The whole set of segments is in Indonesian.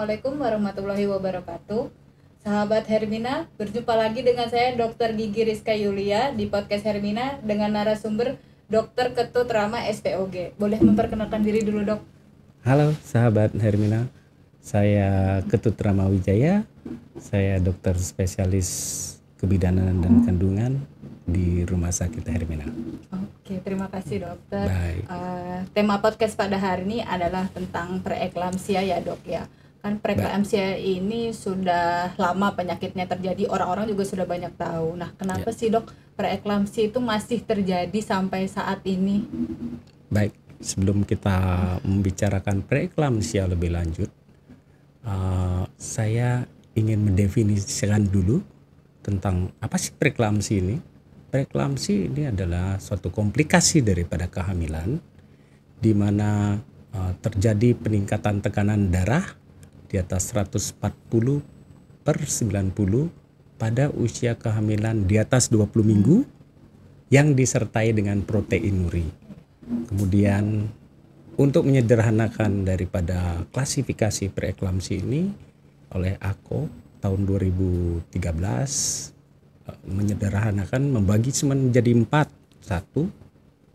Assalamualaikum warahmatullahi wabarakatuh. Sahabat Hermina, berjumpa lagi dengan saya Dr. Gigi Rizka Yulia di podcast Hermina dengan narasumber Dr. Ketut Rama SPOG. Boleh memperkenalkan diri dulu, Dok? Halo sahabat Hermina, saya Ketut Rama Wijaya, saya dokter spesialis kebidanan dan kandungan di Rumah Sakit Hermina. Oke, terima kasih dokter. Baik. Tema podcast pada hari ini adalah tentang preeklamsia ya dok ya. Kan preeklamsia ini sudah lama penyakitnya terjadi, orang-orang juga sudah banyak tahu. Nah, kenapa sih dok preeklamsia itu masih terjadi sampai saat ini? Baik, sebelum kita membicarakan preeklamsia lebih lanjut, saya ingin mendefinisikan dulu tentang apa sih preeklamsia ini. Preeklamsia ini adalah suatu komplikasi daripada kehamilan di mana terjadi peningkatan tekanan darah di atas 140/90 pada usia kehamilan di atas 20 minggu yang disertai dengan proteinuri. Kemudian untuk menyederhanakan daripada klasifikasi preeklamsia ini oleh AKO tahun 2013 menyederhanakan membagi menjadi 4. 1.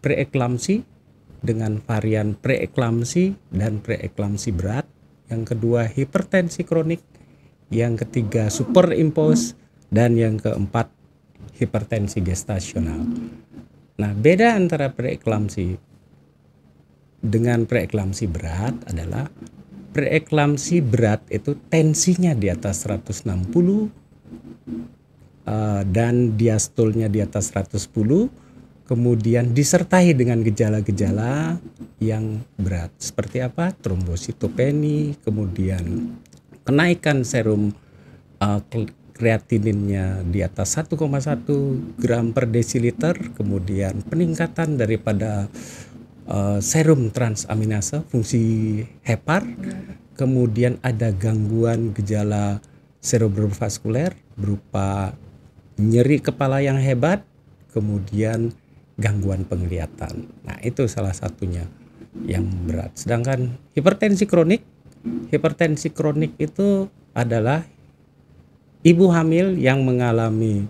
Preeklamsia dengan varian preeklamsia dan preeklamsia berat. Yang kedua hipertensi kronik, yang ketiga superimpos, dan yang keempat hipertensi gestasional. Nah, beda antara preeklamsia dengan preeklamsia berat adalah preeklamsia berat itu tensinya di atas 160 dan diastolnya di atas 110, kemudian disertai dengan gejala-gejala yang berat seperti apa? Trombositopeni, kemudian kenaikan serum kreatininnya di atas 1,1 gram per desiliter, kemudian peningkatan daripada serum transaminase fungsi hepar, kemudian ada gangguan gejala cerebrovaskuler berupa nyeri kepala yang hebat, kemudian gangguan penglihatan. Nah, itu salah satunya yang berat. Sedangkan hipertensi kronik itu adalah ibu hamil yang mengalami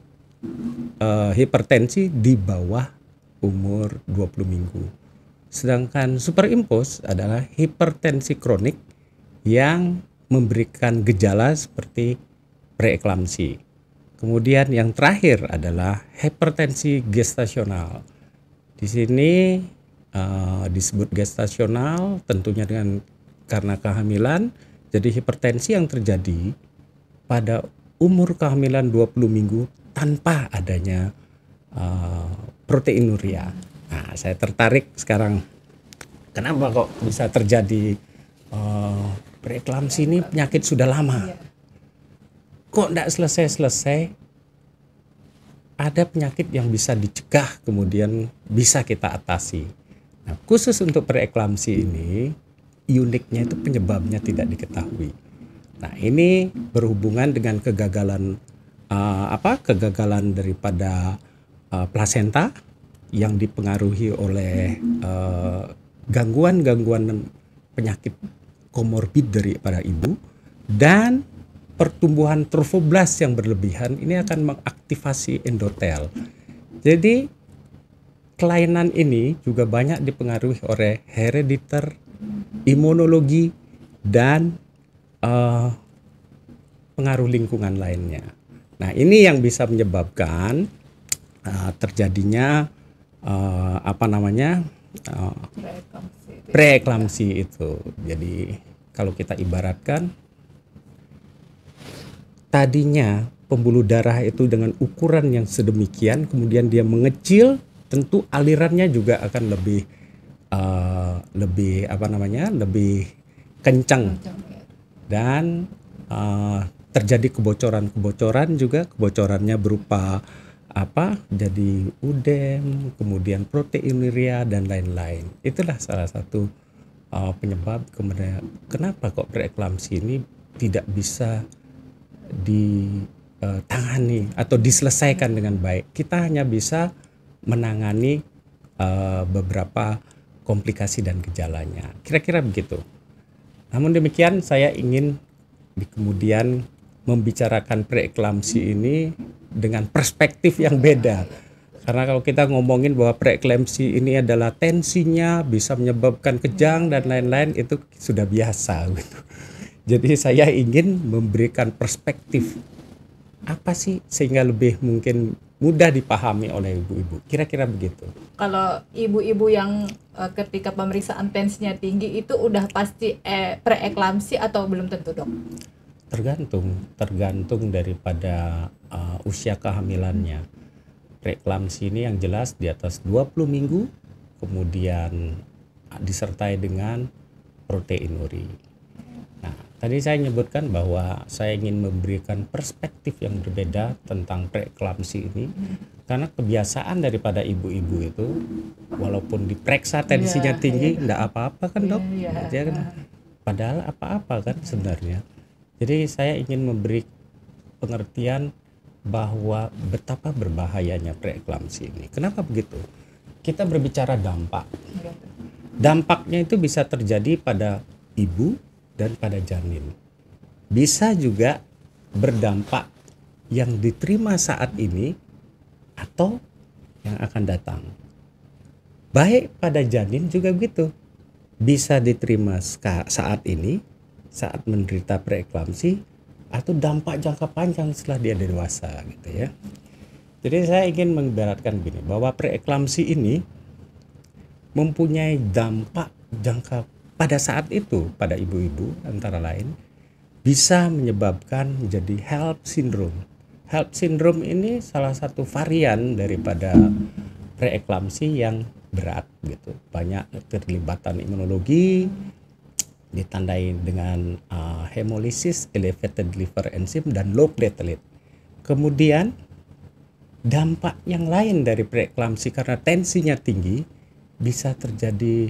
hipertensi di bawah umur 20 minggu. Sedangkan superimpos adalah hipertensi kronik yang memberikan gejala seperti preeklamsia. Kemudian yang terakhir adalah hipertensi gestasional. Di sini disebut gestasional tentunya karena kehamilan. Jadi hipertensi yang terjadi pada umur kehamilan 20 minggu tanpa adanya proteinuria. Nah, saya tertarik sekarang kenapa kok bisa terjadi preeklamsia ini penyakit sudah lama. Kok tidak selesai-selesai? Ada penyakit yang bisa dicegah kemudian bisa kita atasi. Nah, khusus untuk preeklamsia ini uniknya itu penyebabnya tidak diketahui. Nah, ini berhubungan dengan kegagalan daripada plasenta yang dipengaruhi oleh gangguan-gangguan penyakit komorbid daripada ibu, dan pertumbuhan trofoblast yang berlebihan ini akan mengaktifasi endotel. Jadi kelainan ini juga banyak dipengaruhi oleh herediter, imunologi, dan pengaruh lingkungan lainnya. Nah, ini yang bisa menyebabkan terjadinya preeklamsia itu. Jadi kalau kita ibaratkan tadinya pembuluh darah itu dengan ukuran yang sedemikian, kemudian dia mengecil, tentu alirannya juga akan lebih kencang dan terjadi kebocoran juga. Kebocorannya berupa jadi udem, kemudian proteinuria dan lain-lain. Itulah salah satu penyebab kenapa kok preeklamsia ini tidak bisa ditangani atau diselesaikan dengan baik. Kita hanya bisa menangani beberapa komplikasi dan gejalanya. Kira-kira begitu. Namun demikian, saya ingin kemudian membicarakan preeklamsi ini dengan perspektif yang beda. Karena kalau kita ngomongin bahwa preeklamsi ini adalah tensinya bisa menyebabkan kejang dan lain-lain, itu sudah biasa gitu. Jadi saya ingin memberikan perspektif apa sih sehingga lebih mungkin mudah dipahami oleh ibu-ibu. Kira-kira begitu. Kalau ibu-ibu yang ketika pemeriksaan tensinya tinggi itu udah pasti preeklamsi atau belum tentu, Dok? Tergantung daripada usia kehamilannya. Preeklamsi ini yang jelas di atas 20 minggu, kemudian disertai dengan proteinuri. Nah, tadi saya menyebutkan bahwa saya ingin memberikan perspektif yang berbeda tentang preeklamsi ini, karena kebiasaan daripada ibu-ibu itu, walaupun diperiksa tensinya tinggi, enggak apa-apa kan, Dok? Padahal apa-apa kan sebenarnya. Jadi saya ingin memberi pengertian bahwa betapa berbahayanya preeklamsi ini. Kenapa begitu? Kita berbicara dampak. Dampaknya itu bisa terjadi pada ibu dan pada janin. Bisa juga berdampak yang diterima saat ini atau yang akan datang. Baik pada janin juga begitu. Bisa diterima saat ini, saat menderita preeklamsi, atau dampak jangka panjang setelah dia dewasa gitu ya. Jadi saya ingin mengibaratkan begini, bahwa preeklamsi ini mempunyai dampak jangka pada saat itu pada ibu-ibu, antara lain bisa menyebabkan menjadi HELLP syndrome. HELLP syndrome ini salah satu varian daripada preeklamsi yang berat gitu. Banyak keterlibatan imunologi, ditandai dengan hemolisis, elevated liver enzyme, dan low platelet. Kemudian dampak yang lain dari preeklamsi karena tensinya tinggi bisa terjadi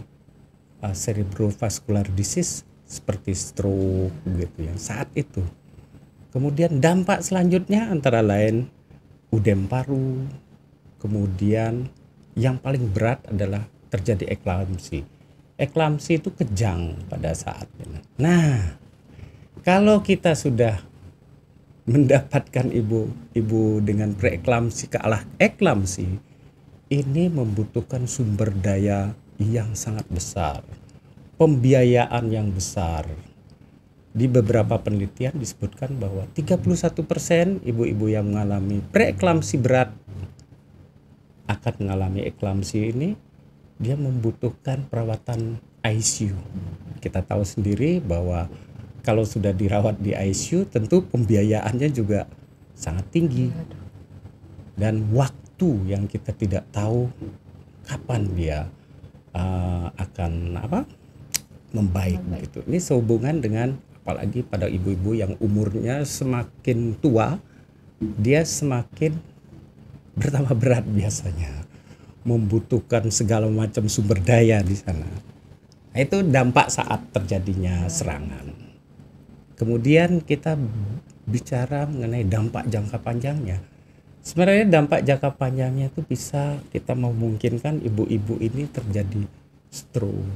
cerebrovascular disease seperti stroke gitu yang saat itu. Kemudian dampak selanjutnya antara lain udem paru. Kemudian yang paling berat adalah terjadi eklamsi. Eklamsi itu kejang pada saatnya. Nah, kalau kita sudah mendapatkan ibu dengan preeklamsi ke arah eklamsi, ini membutuhkan sumber daya yang sangat besar, pembiayaan yang besar. Di beberapa penelitian disebutkan bahwa 31% ibu-ibu yang mengalami preeklamsi berat akan mengalami eklamsi ini, dia membutuhkan perawatan ICU. Kita tahu sendiri bahwa kalau sudah dirawat di ICU tentu pembiayaannya juga sangat tinggi. Dan waktu yang kita tidak tahu kapan dia akan membaik gitu. Ini sehubungan dengan apalagi pada ibu-ibu yang umurnya semakin tua, dia semakin bertambah berat biasanya, membutuhkan segala macam sumber daya di sana. Nah, itu dampak saat terjadinya serangan. Kemudian kita bicara mengenai dampak jangka panjangnya. Sebenarnya dampak jangka panjangnya itu bisa kita memungkinkan ibu-ibu ini terjadi stroke,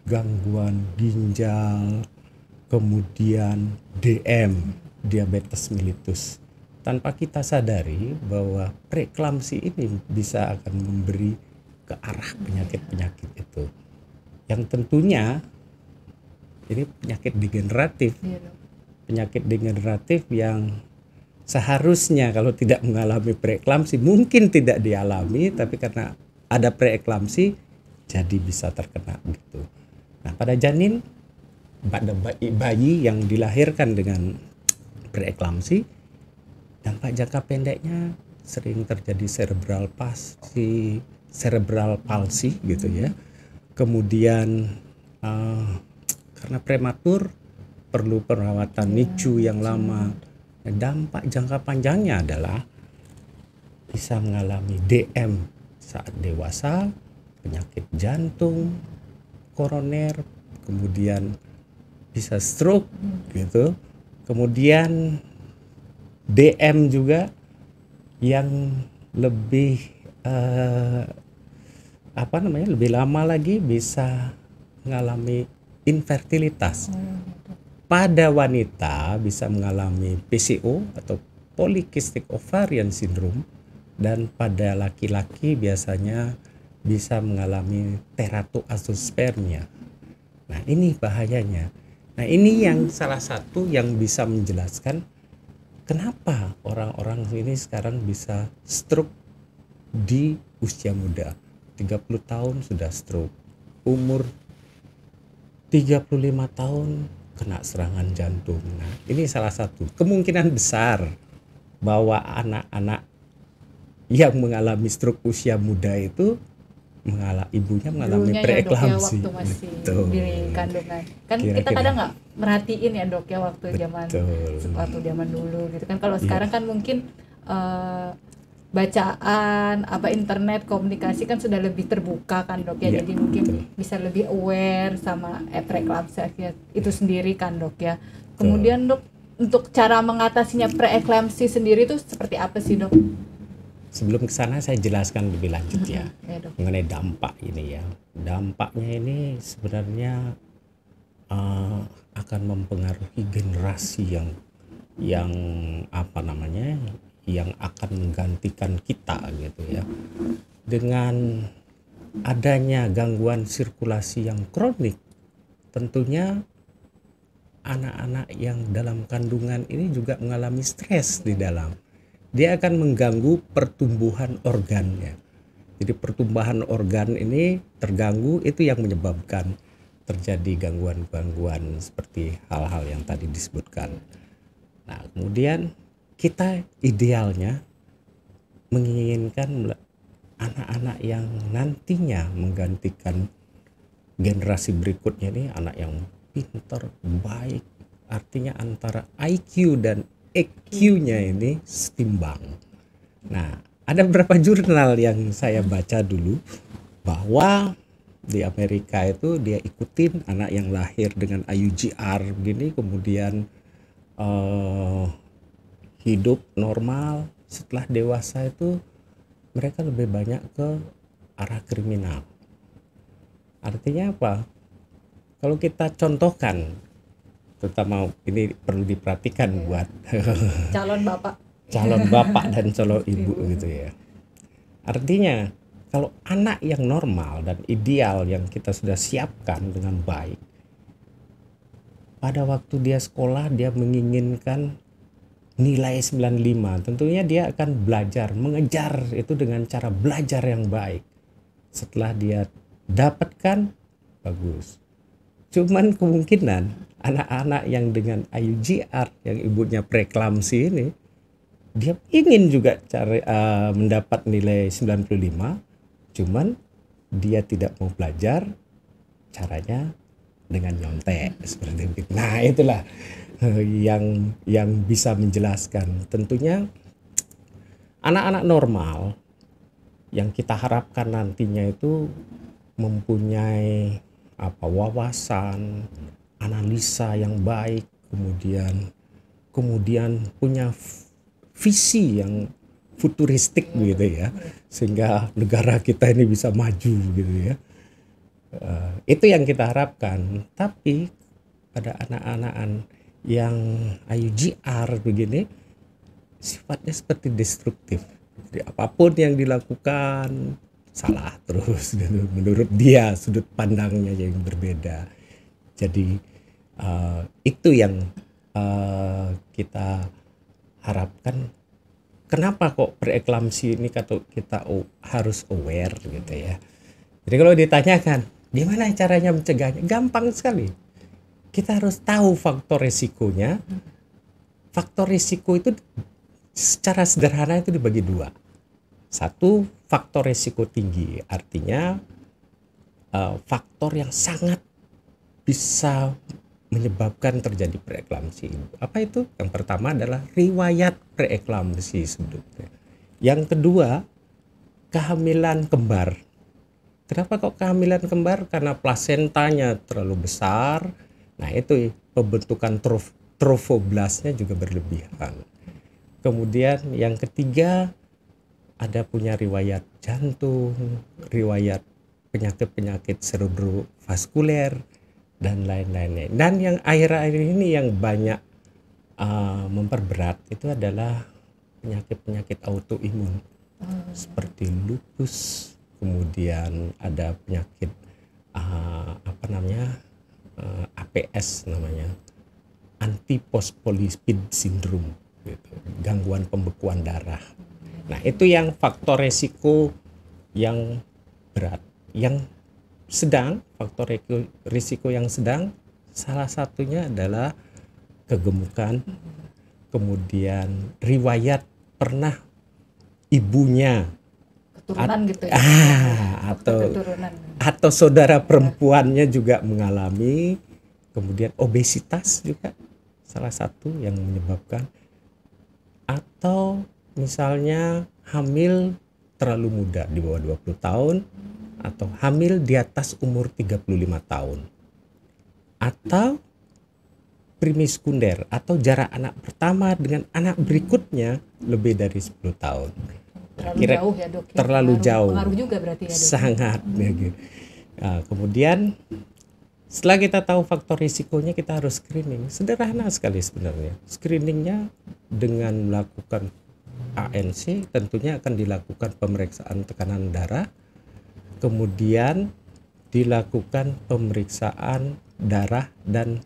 gangguan ginjal, kemudian DM, diabetes mellitus. Tanpa kita sadari bahwa preeklamsi ini bisa akan memberi ke arah penyakit-penyakit itu. Yang tentunya ini penyakit degeneratif. Penyakit degeneratif yang seharusnya kalau tidak mengalami preeklamsi mungkin tidak dialami, tapi karena ada preeklamsi jadi bisa terkena gitu. Nah, pada janin, pada bayi yang dilahirkan dengan preeklamsi, dampak jangka pendeknya sering terjadi cerebral palsy gitu ya. Kemudian karena prematur perlu perawatan NICU yang lama. Dampak jangka panjangnya adalah bisa mengalami DM saat dewasa, penyakit jantung, koroner, kemudian bisa stroke gitu. Kemudian DM juga yang lebih lebih lama lagi bisa mengalami infertilitas. pada wanita bisa mengalami PCO atau polycystic ovarian syndrome, dan pada laki-laki biasanya bisa mengalami teratoazoospermia. Nah, ini bahayanya. Nah, ini yang salah satu yang bisa menjelaskan kenapa orang-orang ini sekarang bisa stroke di usia muda. 30 tahun sudah stroke. Umur 35 tahun kena serangan jantung. Nah, ini salah satu. Kemungkinan besar bahwa anak-anak yang mengalami stroke usia muda itu ibunya mengalami Dulunya ya dok ya, preeklamsi. waktu masih Betul. di kandungan. Kan kita Kira-kira. kadang nggak merhatiin ya dok ya waktu Betul. zaman dulu gitu kan. Kalau Iya. sekarang kan mungkin bacaan internet komunikasi kan sudah lebih terbuka kan dok ya. Iya, Jadi mungkin betul. bisa lebih aware sama preeklamsia itu sendiri kan dok ya. Kemudian dok, untuk cara mengatasinya preeklamsi sendiri itu seperti apa sih dok? Sebelum ke sana saya jelaskan lebih lanjut ya Ya dok. mengenai dampak ini ya. Dampaknya ini sebenarnya akan mempengaruhi generasi yang yang akan menggantikan kita gitu ya. Dengan adanya gangguan sirkulasi yang kronik, tentunya anak-anak yang dalam kandungan ini juga mengalami stres di dalam. Dia akan mengganggu pertumbuhan organnya. Jadi pertumbuhan organ ini terganggu, itu yang menyebabkan terjadi gangguan-gangguan seperti hal-hal yang tadi disebutkan. Nah, kemudian kita idealnya menginginkan anak-anak yang nantinya menggantikan generasi berikutnya ini anak yang pintar, baik. Artinya antara IQ dan EQ-nya ini setimbang. Nah, ada beberapa jurnal yang saya baca dulu bahwa di Amerika itu dia ikutin anak yang lahir dengan IUGR begini, kemudian hidup normal, setelah dewasa itu mereka lebih banyak ke arah kriminal. Artinya apa? Kalau kita contohkan, terutama ini perlu diperhatikan buat Calon bapak dan calon ibu gitu ya. Artinya kalau anak yang normal dan ideal yang kita sudah siapkan dengan baik, pada waktu dia sekolah dia menginginkan nilai 95, tentunya dia akan belajar, mengejar itu dengan cara belajar yang baik. Setelah dia dapatkan, bagus. Cuman kemungkinan anak-anak yang dengan IUGR, yang ibunya preeklamsi ini, dia ingin juga mendapat nilai 95, cuman dia tidak mau belajar, caranya dengan nyontek seperti itu. Nah, itulah yang bisa menjelaskan. Tentunya anak-anak normal yang kita harapkan nantinya itu mempunyai wawasan, analisa yang baik, kemudian punya visi yang futuristik gitu ya, sehingga negara kita ini bisa maju gitu ya. Itu yang kita harapkan. Tapi pada anak-anak yang IUGR begini sifatnya seperti destruktif. Jadi apapun yang dilakukan salah terus gitu. Menurut dia sudut pandangnya yang berbeda. Jadi itu yang kita harapkan. Kenapa kok preeklamsi ini kita harus aware gitu ya. Jadi kalau ditanyakan gimana caranya mencegahnya, gampang sekali. Kita harus tahu faktor risikonya. Faktor risiko itu secara sederhana itu dibagi dua. Satu, faktor risiko tinggi, artinya faktor yang sangat bisa menyebabkan terjadi preeklamsi. Apa itu? Yang pertama adalah riwayat preeklamsi sebetulnya. Yang kedua, kehamilan kembar. Kenapa kok kehamilan kembar? Karena plasentanya terlalu besar. Nah, itu pembentukan trofoblastnya juga berlebihan. Kemudian yang ketiga, ada punya riwayat jantung, riwayat penyakit-penyakit cerebrovaskuler, dan lain-lainnya. Dan yang akhir-akhir ini yang banyak memperberat itu adalah penyakit-penyakit autoimun seperti lupus, kemudian ada penyakit APS namanya, antiphospholipid syndrome gitu, gangguan pembekuan darah. Nah, itu yang faktor resiko yang berat. Yang sedang, faktor risiko yang sedang salah satunya adalah kegemukan, kemudian riwayat pernah ibunya keturunan gitu ya. Atau saudara perempuannya juga mengalami, kemudian obesitas juga salah satu yang menyebabkan, atau misalnya hamil terlalu muda di bawah 20 tahun, atau hamil di atas umur 35 tahun, atau primisekunder atau jarak anak pertama dengan anak berikutnya lebih dari 10 tahun. Terlalu jauh ya dok. Terlalu jauh. Pengaruh juga berarti ya dok. Sangat ya gitu. Nah, kemudian setelah kita tahu faktor risikonya, kita harus screening. Sederhana sekali sebenarnya. Screeningnya dengan melakukan ANC, tentunya akan dilakukan pemeriksaan tekanan darah, kemudian dilakukan pemeriksaan darah dan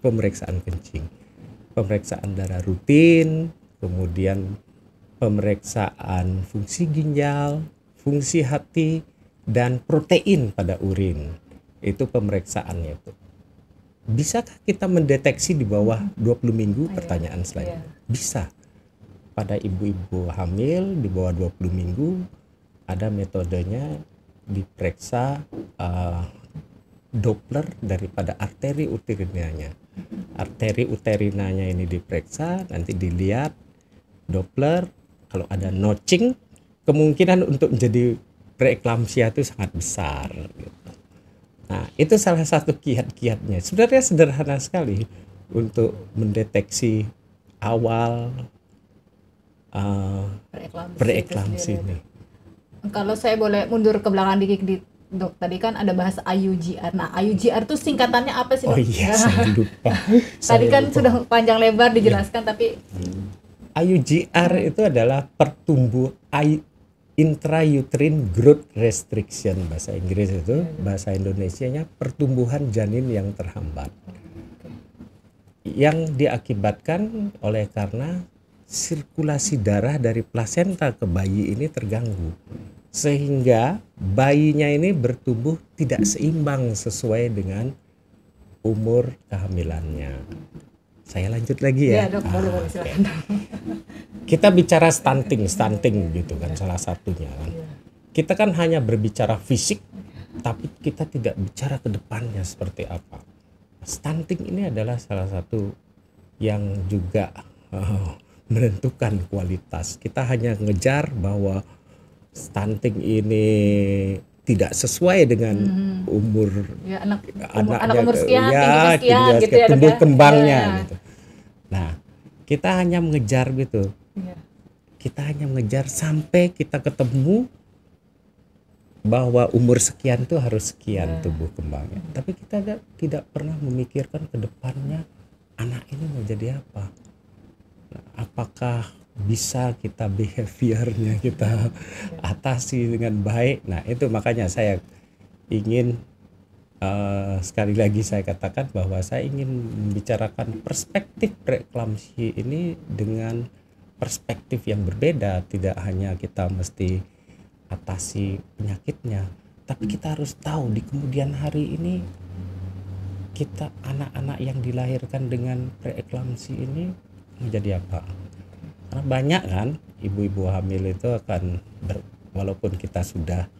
pemeriksaan kencing. Pemeriksaan darah rutin, kemudian pemeriksaan fungsi ginjal, fungsi hati, dan protein pada urin. Itu pemeriksaannya itu. Bisakah kita mendeteksi di bawah 20 minggu? Pertanyaan selanjutnya. Bisa. Pada ibu-ibu hamil di bawah 20 minggu ada metodenya, diperiksa Doppler daripada arteri uterinanya. Arteri uterinanya ini diperiksa, nanti dilihat Doppler, kalau ada notching, kemungkinan untuk menjadi preeklamsia itu sangat besar gitu. Nah, itu salah satu kiat-kiatnya. Sebenarnya sederhana sekali untuk mendeteksi awal preeklamsi ini. Kalau saya boleh mundur ke belakang dikit, dok, tadi kan ada bahas IUGR. Nah, IUGR itu singkatannya apa sih, dok? Oh iya, saya lupa. Tadi kan sudah panjang lebar dijelaskan, tapi IUGR itu adalah intrauterine growth restriction, bahasa Inggris itu, bahasa Indonesianya pertumbuhan janin yang terhambat. Yang diakibatkan oleh karena sirkulasi darah dari plasenta ke bayi ini terganggu, sehingga bayinya ini bertumbuh tidak seimbang sesuai dengan umur kehamilannya. Saya lanjut lagi ya. Dok, boleh silakan. Kita bicara stunting gitu kan, salah satunya kan. Kita kan hanya berbicara fisik, tapi kita tidak bicara ke depannya seperti apa. Stunting ini adalah salah satu yang juga menentukan kualitas. Kita hanya ngejar bahwa stunting ini tidak sesuai dengan umur anak umur sekian, tinggi sekian gitu ya, tumbuh kembangnya ya. gitu. Nah, kita hanya mengejar gitu. Kita hanya mengejar sampai kita ketemu bahwa umur sekian itu harus sekian tumbuh kembangnya. Tapi kita tidak pernah memikirkan ke depannya anak ini mau jadi apa. Nah, apakah bisa kita behaviornya kita atasi dengan baik. Nah, itu makanya saya ingin sekali lagi saya katakan bahwa saya ingin membicarakan perspektif preeklamsi ini dengan perspektif yang berbeda. Tidak hanya kita mesti atasi penyakitnya, tapi kita harus tahu di kemudian hari ini kita, anak-anak yang dilahirkan dengan preeklamsi ini menjadi apa. Karena banyak kan ibu-ibu hamil itu akan walaupun kita sudah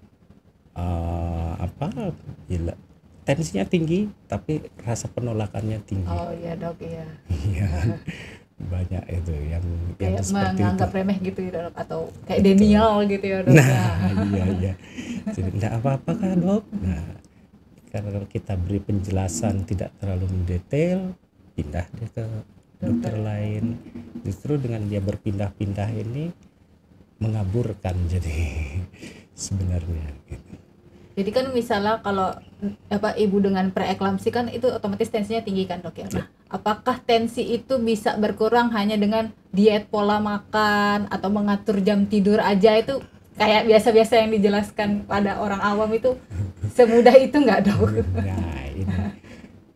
tensinya tinggi, tapi rasa penolakannya tinggi. Oh iya dok, iya. Iya. Banyak itu yang seperti menganggap itu. Remeh gitu ya dok, atau kayak denial gitu ya dok. Nah, iya. Jadi enggak apa-apa kan dok. Nah, karena kita beri penjelasan tidak terlalu mendetail, pindah dia ke dokter lain. Justru dengan dia berpindah-pindah ini mengaburkan jadi sebenarnya gitu. Jadi kan misalnya kalau ibu dengan preeklamsi kan itu otomatis tensinya tinggi kan, Dok ya. Nah, apakah tensi itu bisa berkurang hanya dengan diet pola makan atau mengatur jam tidur aja, itu kayak biasa-biasa yang dijelaskan pada orang awam itu semudah itu nggak, Dok? Nah, ini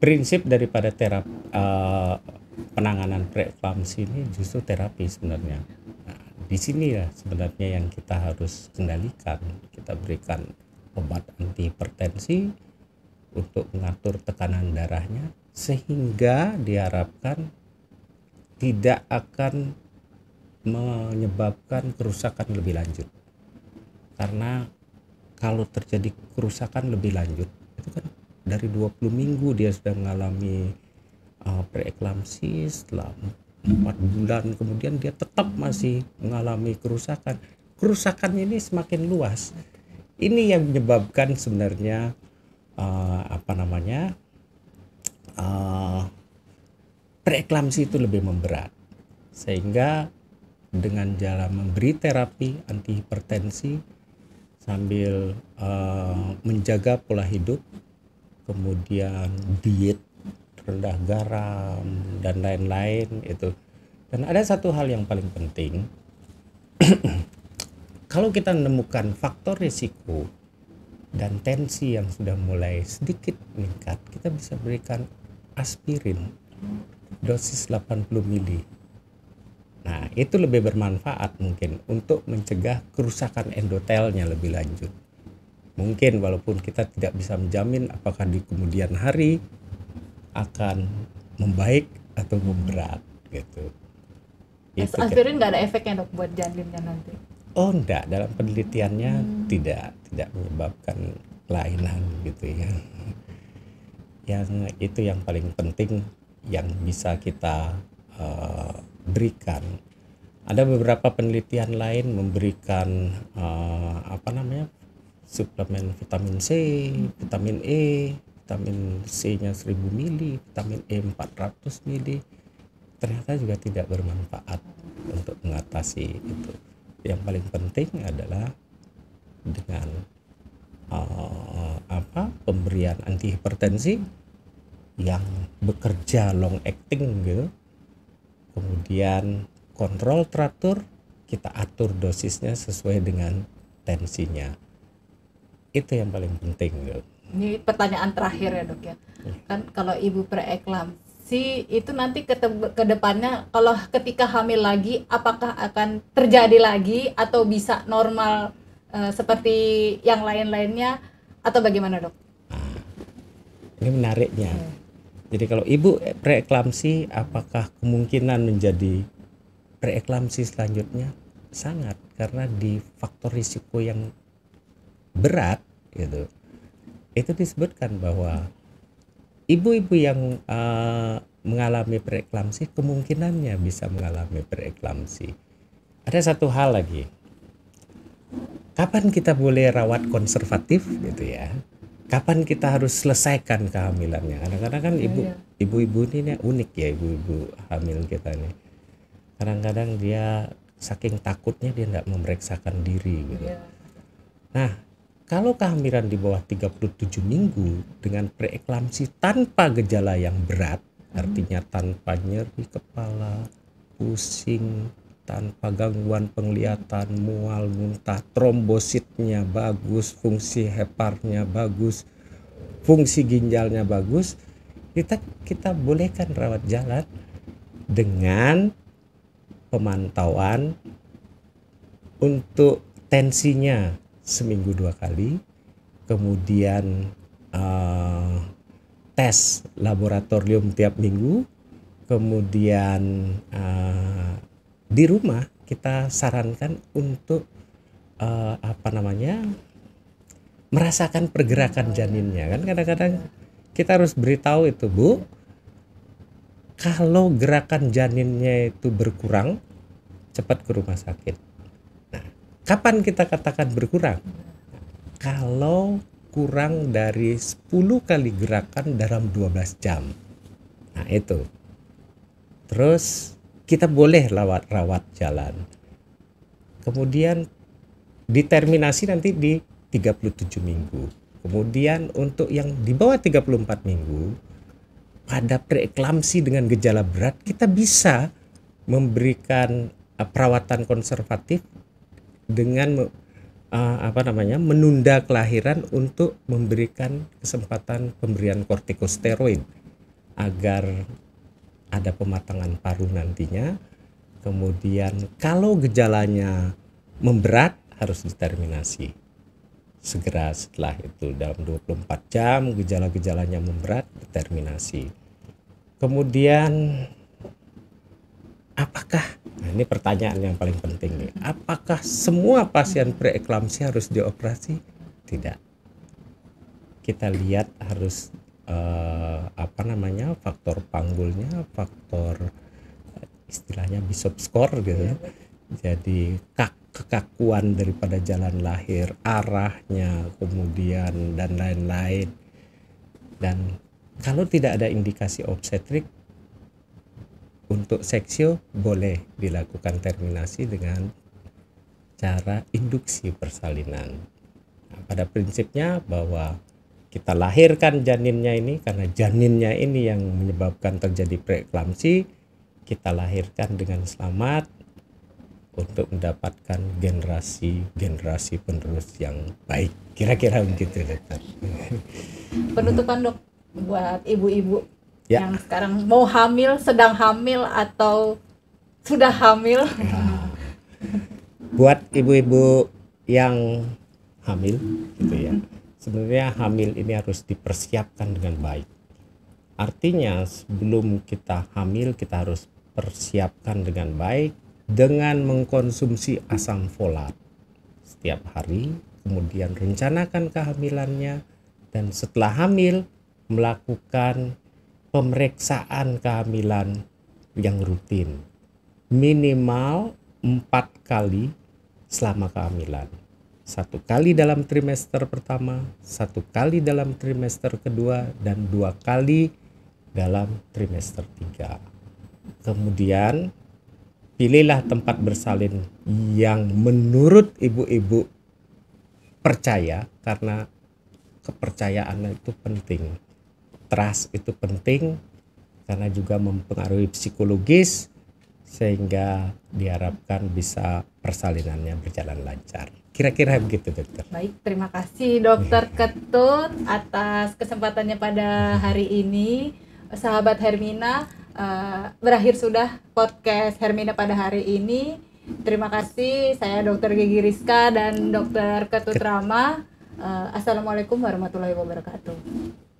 prinsip daripada penanganan preeklamsi ini justru terapi sebenarnya. Nah, di sini ya sebenarnya yang kita harus kendalikan. Kita berikan obat anti hipertensi untuk mengatur tekanan darahnya sehingga diharapkan tidak akan menyebabkan kerusakan lebih lanjut. Karena kalau terjadi kerusakan lebih lanjut itu kan dari 20 minggu dia sudah mengalami preeklamsi, setelah 4 bulan kemudian dia tetap masih mengalami kerusakan. Kerusakan ini semakin luas. Ini yang menyebabkan sebenarnya preeklamsi itu lebih memberat, sehingga dengan jalan memberi terapi anti hipertensi sambil menjaga pola hidup, kemudian diet rendah garam dan lain-lain itu. Dan ada satu hal yang paling penting, kalau kita menemukan faktor risiko dan tensi yang sudah mulai sedikit meningkat, kita bisa berikan aspirin dosis 80 mili. Nah, itu lebih bermanfaat mungkin untuk mencegah kerusakan endotelnya lebih lanjut. Mungkin walaupun kita tidak bisa menjamin apakah di kemudian hari akan membaik atau memberat gitu. Aspirin nggak ada efeknya, Dok, buat janinnya nanti? Oh enggak, dalam penelitiannya tidak menyebabkan kelainan gitu ya. Yang itu yang paling penting yang bisa kita berikan. Ada beberapa penelitian lain memberikan suplemen vitamin C, vitamin E, vitamin C-nya 1000 mili, vitamin E 400 mili. Ternyata juga tidak bermanfaat untuk mengatasi itu. Yang paling penting adalah dengan pemberian anti hipertensi yang bekerja long acting gitu. Kemudian kontrol teratur, kita atur dosisnya sesuai dengan tensinya. Itu yang paling penting gitu. Ini pertanyaan terakhir ya, Dok ya. Kan kalau ibu preeklamsi itu nanti ke depannya kalau ketika hamil lagi apakah akan terjadi lagi atau bisa normal seperti yang lain-lainnya atau bagaimana, Dok? Ini menariknya. Jadi kalau ibu preeklamsi, apakah kemungkinan menjadi preeklamsi selanjutnya? Sangat, karena di faktor risiko yang berat gitu. Itu disebutkan bahwa ibu-ibu yang mengalami preeklamsi kemungkinannya bisa mengalami preeklamsi. Ada satu hal lagi. Kapan kita boleh rawat konservatif gitu ya? Kapan kita harus selesaikan kehamilannya? Kadang-kadang kan ibu-ibu ini unik ya, ibu-ibu hamil kita nih. Kadang-kadang dia saking takutnya dia tidak memeriksakan diri gitu. Nah, kalau kehamilan di bawah 37 minggu dengan preeklamsi tanpa gejala yang berat, artinya tanpa nyeri kepala, pusing, tanpa gangguan penglihatan, mual, muntah, trombositnya bagus, fungsi heparnya bagus, fungsi ginjalnya bagus, kita bolehkan rawat jalan dengan pemantauan untuk tensinya seminggu 2 kali, kemudian tes laboratorium tiap minggu, kemudian di rumah kita sarankan untuk merasakan pergerakan janinnya. Kan kadang-kadang kita harus beritahu itu, Bu, kalau gerakan janinnya itu berkurang, cepat ke rumah sakit. Nah, kapan kita katakan berkurang? Kalau kurang dari 10 kali gerakan dalam 12 jam. Nah, itu. Terus kita boleh rawat jalan. Kemudian determinasi nanti di 37 minggu. Kemudian untuk yang di bawah 34 minggu pada preeklamsi dengan gejala berat, kita bisa memberikan perawatan konservatif dengan menunda kelahiran untuk memberikan kesempatan pemberian kortikosteroid agar ada pematangan paru nantinya. Kemudian kalau gejalanya memberat harus diterminasi segera setelah itu, dalam 24 jam gejala-gejalanya memberat diterminasi. Kemudian apakah, nah ini pertanyaan yang paling penting nih, apakah semua pasien preeklamsi harus dioperasi? Tidak. Kita lihat harus faktor panggulnya, faktor istilahnya Bishop score gitu. Jadi kekakuan daripada jalan lahir, arahnya, kemudian dan lain-lain. Dan kalau tidak ada indikasi obstetrik, untuk seksio boleh dilakukan terminasi dengan cara induksi persalinan. Nah, pada prinsipnya bahwa kita lahirkan janinnya ini, karena janinnya ini yang menyebabkan terjadi preeklamsi, kita lahirkan dengan selamat untuk mendapatkan generasi penerus yang baik. Kira-kira begitu, dokter. Penutupan, dok, buat ibu-ibu yang sekarang mau hamil, sedang hamil, atau sudah hamil. Buat ibu-ibu yang hamil gitu ya, sebenarnya hamil ini harus dipersiapkan dengan baik. Artinya sebelum kita hamil, kita harus persiapkan dengan baik dengan mengkonsumsi asam folat setiap hari, kemudian rencanakan kehamilannya, dan setelah hamil melakukan pemeriksaan kehamilan yang rutin minimal 4 kali selama kehamilan. 1 kali dalam trimester pertama, 1 kali dalam trimester kedua, dan 2 kali dalam trimester 3. Kemudian pilihlah tempat bersalin yang menurut ibu-ibu percaya, karena kepercayaan itu penting. Trust itu penting karena juga mempengaruhi psikologis, sehingga diharapkan bisa persalinannya berjalan lancar. Kira-kira begitu, dokter. Baik, terima kasih Dokter Ketut atas kesempatannya pada hari ini. Sahabat Hermina, berakhir sudah podcast Hermina pada hari ini. Terima kasih, saya Dr. Gigi Rizka dan Dr. Ketut Rama. Assalamualaikum warahmatullahi wabarakatuh.